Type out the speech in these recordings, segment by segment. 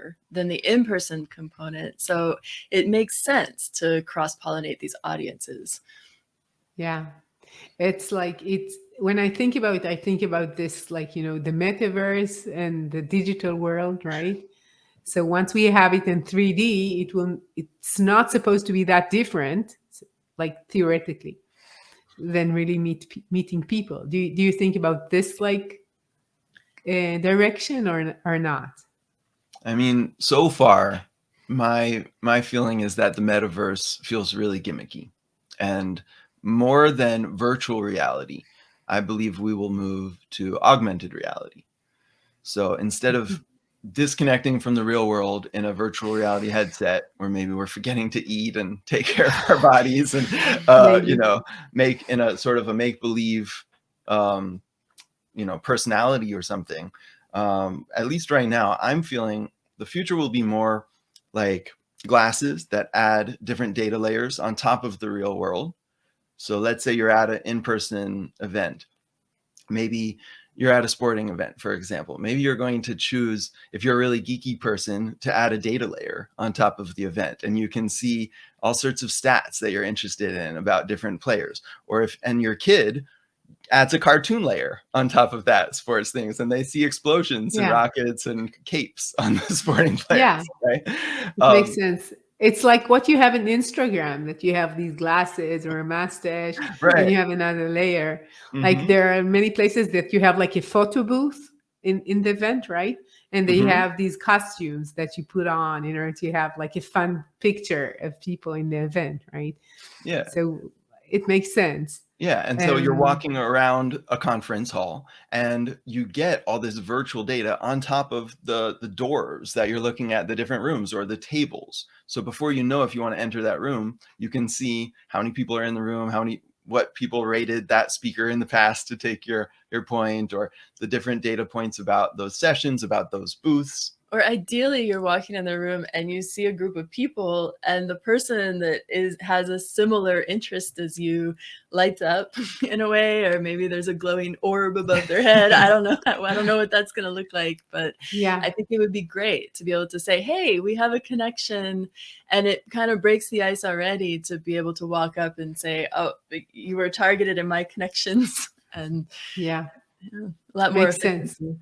bigger than the in-person component. So it makes sense to cross-pollinate these audiences. Yeah. It's like it's when I think about this like, the metaverse and the digital world, right? So once we have it in 3D, it's not supposed to be that different, like theoretically, than really meeting people. Do you think about this like direction or not? I mean, so far, my feeling is that the metaverse feels really gimmicky, and more than virtual reality, I believe we will move to augmented reality. So instead of disconnecting from the real world in a virtual reality headset, where maybe we're forgetting to eat and take care of our bodies, and Maybe. make in a sort of a make believe, um, personality or something. At least right now, I'm feeling the future will be more like glasses that add different data layers on top of the real world. So let's say you're at an in-person event. Maybe you're at a sporting event, for example. Maybe you're going to choose, if you're a really geeky person, to add a data layer on top of the event, and you can see all sorts of stats that you're interested in about different players. Or and your kid adds a cartoon layer on top of that sports things, and they see explosions and Yeah. rockets and capes on the sporting Yeah. players, right? It makes sense. It's like what you have in Instagram, that you have these glasses or a mustache, and Right. you have another layer. Like Mm-hmm. there are many places that you have like a photo booth in the event, right? And they Mm-hmm. have these costumes that you put on in order to have like a fun picture of people in the event, right? Yeah. So it makes sense. Yeah, and so you're walking around a conference hall, and you get all this virtual data on top of the doors that you're looking at, the different rooms or the tables. So before you know, if you want to enter that room, you can see how many people are in the room, what people rated that speaker in the past, to take your point, or the different data points about those sessions, about those booths. Or ideally, you're walking in the room and you see a group of people, and the person that has a similar interest as you lights up in a way, or maybe there's a glowing orb above their head. I don't know. I don't know what that's going to look like, but Yeah. I think it would be great to be able to say, hey, we have a connection, and it kind of breaks the ice already to be able to walk up and say, oh, you were targeted in my connections. And Yeah. a lot more Makes sense. efficiency.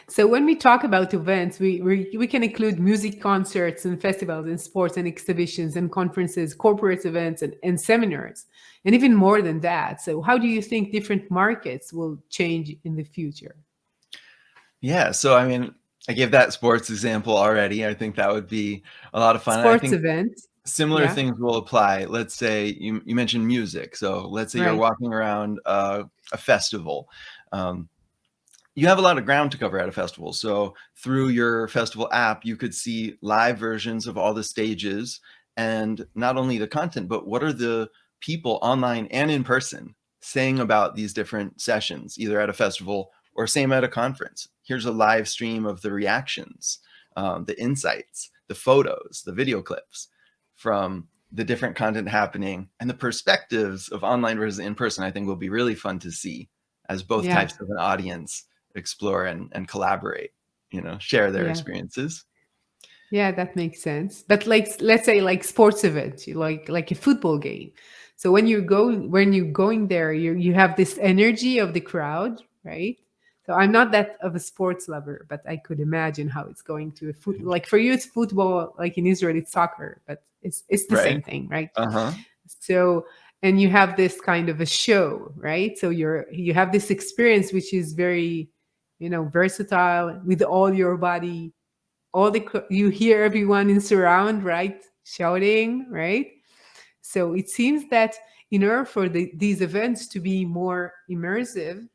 So when we talk about events, we can include music concerts and festivals and sports and exhibitions and conferences, corporate events and seminars, and even more than that. So how do you think different markets will change in the future? Yeah, so I mean, I gave that sports example already. I think that would be a lot of fun. I Sports think events. similar Yeah. things will apply. Let's say you mentioned music. So let's say you're Right. walking around a festival. Um, you have a lot of ground to cover at a festival. So through your festival app, you could see live versions of all the stages, and not only the content, but what are the people online and in person saying about these different sessions, either at a festival or same at a conference. Here's a live stream of the reactions, the insights, the photos, the video clips from the different content happening, and the perspectives of online versus in person. I think will be really fun to see as both Yeah. types of an audience explore and collaborate, share their Yeah. experiences. Yeah, that makes sense. But like, let's say like sports event, like a football game. So when you're going there, you have this energy of the crowd, right? So I'm not that of a sports lover, but I could imagine how it's going to a foot. Like for you, it's football. Like in Israel, it's soccer, but it's the Right. same thing, right? Uh-huh. So and you have this kind of a show, right? So you have this experience which is very, versatile with all your body, you hear everyone in surround, right, shouting, right? So it seems that in order for these events to be more immersive,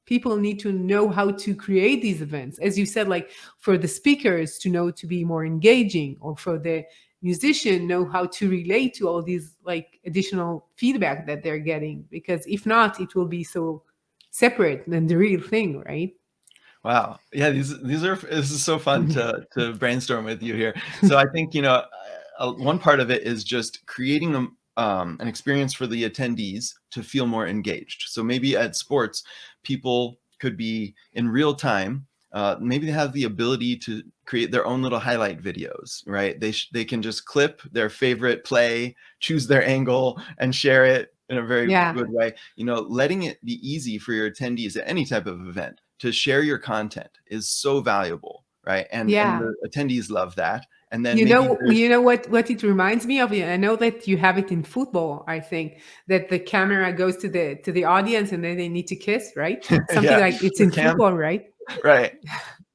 people need to know how to create these events, as you said, like for the speakers to know to be more engaging, or for the musician know how to relate to all these like additional feedback that they're getting, because if not, it will be so separate than the real thing, right? Wow. Yeah, this is so fun to brainstorm with you here. So I think, one part of it is just creating an experience for the attendees to feel more engaged. So maybe at sports, people could be in real time maybe they have the ability to create their own little highlight videos, right? They can just clip their favorite play, choose their angle, and share it in a very Yeah. good way. You know, letting it be easy for your attendees at any type of event to share your content is so valuable, right? And Yeah. the attendees love that. And then You maybe know, there's what it reminds me of. I know that you have it in football. I think that the camera goes to the audience, and then they need to kiss, right? Something yeah, like it's the in cam, football, right? right?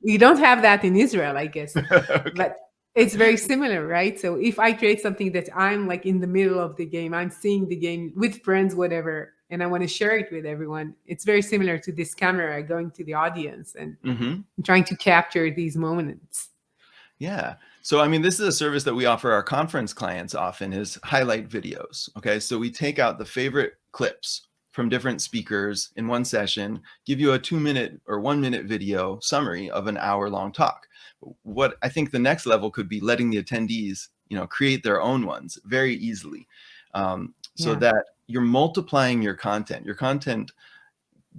We don't have that in Israel, I guess, Okay. but it's very similar, right? So if I create something that I'm like in the middle of the game, I'm seeing the game with friends, whatever, and I want to share it with everyone, it's very similar to this camera going to the audience and hmm trying to capture these moments. Yeah. So, I mean, this is a service that we offer our conference clients often is highlight videos. Okay. So we take out the favorite clips from different speakers in one session, give you a 2-minute or 1-minute video summary of an hour-long talk. What I think the next level could be letting the attendees, you know, create their own ones very easily, so Yeah. that you're multiplying your content. Your content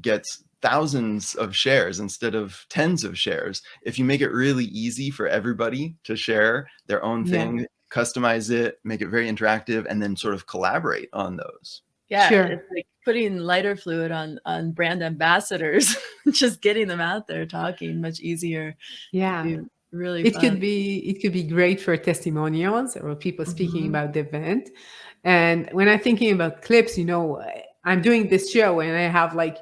gets thousands of shares instead of tens of shares if you make it really easy for everybody to share their own Yeah. thing, customize it, make it very interactive, and then sort of collaborate on those. Yeah, Sure. it's like putting lighter fluid on brand ambassadors, just getting them out there talking much easier. Yeah. It'd be really It fun. could be great for testimonials or people speaking Mhm. about the event. And when I'm thinking about clips, I'm doing this show and I have like,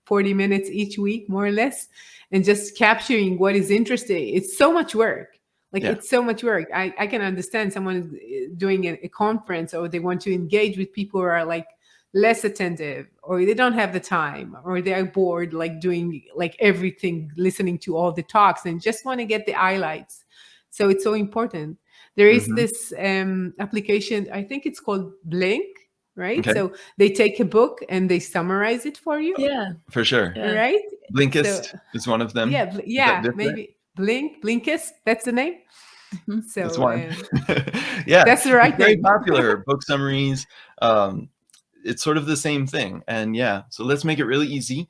40 minutes each week, more or less, and just capturing what is interesting. It's so much work. Like Yeah. it's so much work. I can understand someone is doing a conference or they want to engage with people who are like less attentive or they don't have the time or they're bored like doing like everything, listening to all the talks and just want to get the highlights. So it's so important. There is hmm this application, I think it's called Blink, right? Okay. So they take a book and they summarize it for you, Yeah, For sure. yeah. right? So Blinkist is one of them. Is that different? maybe Blinkist, that's the name. Mhm. That's So one. Yeah. that's the It's right very name. popular. Book summaries. It's sort of the same thing. And yeah, so let's make it really easy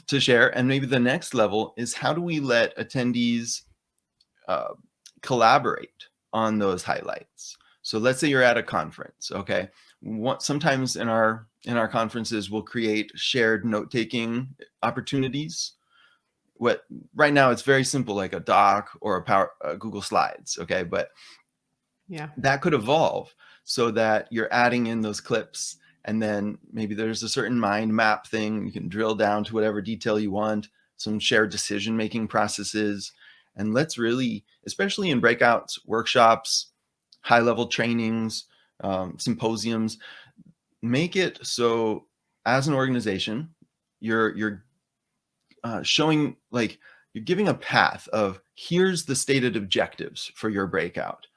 to share. And maybe the next level is how do we let attendees uh, collaborate on those highlights? So let's say you're at a conference, okay? Sometimes in our conferences, we'll create shared note-taking opportunities. What right now it's very simple, like a doc or a Google Slides, okay? But Yeah. that could evolve so that you're adding in those clips, and then maybe there's a certain mind map thing. You can drill down to whatever detail you want, some shared decision-making processes. And let's really, especially in breakouts, workshops, high-level trainings, symposiums, make it so as an organization, you're showing, like, you're giving a path of here's the stated objectives for your breakout.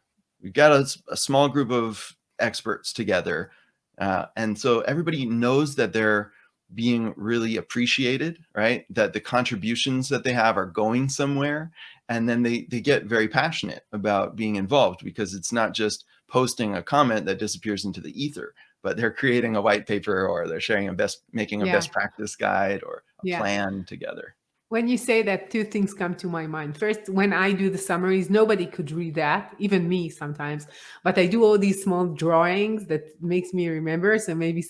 We've got a small group of experts together. And so everybody knows that they're being really appreciated, right? That the contributions that they have are going somewhere. And then they get very passionate about being involved because it's not just posting a comment that disappears into the ether, but they're creating a white paper or they're making a Yeah. best practice guide or a Yeah. plan together. When you say that, two things come to my mind. First, when I do the summaries, nobody could read that, even me sometimes. But I do all these small drawings that makes me remember. So maybe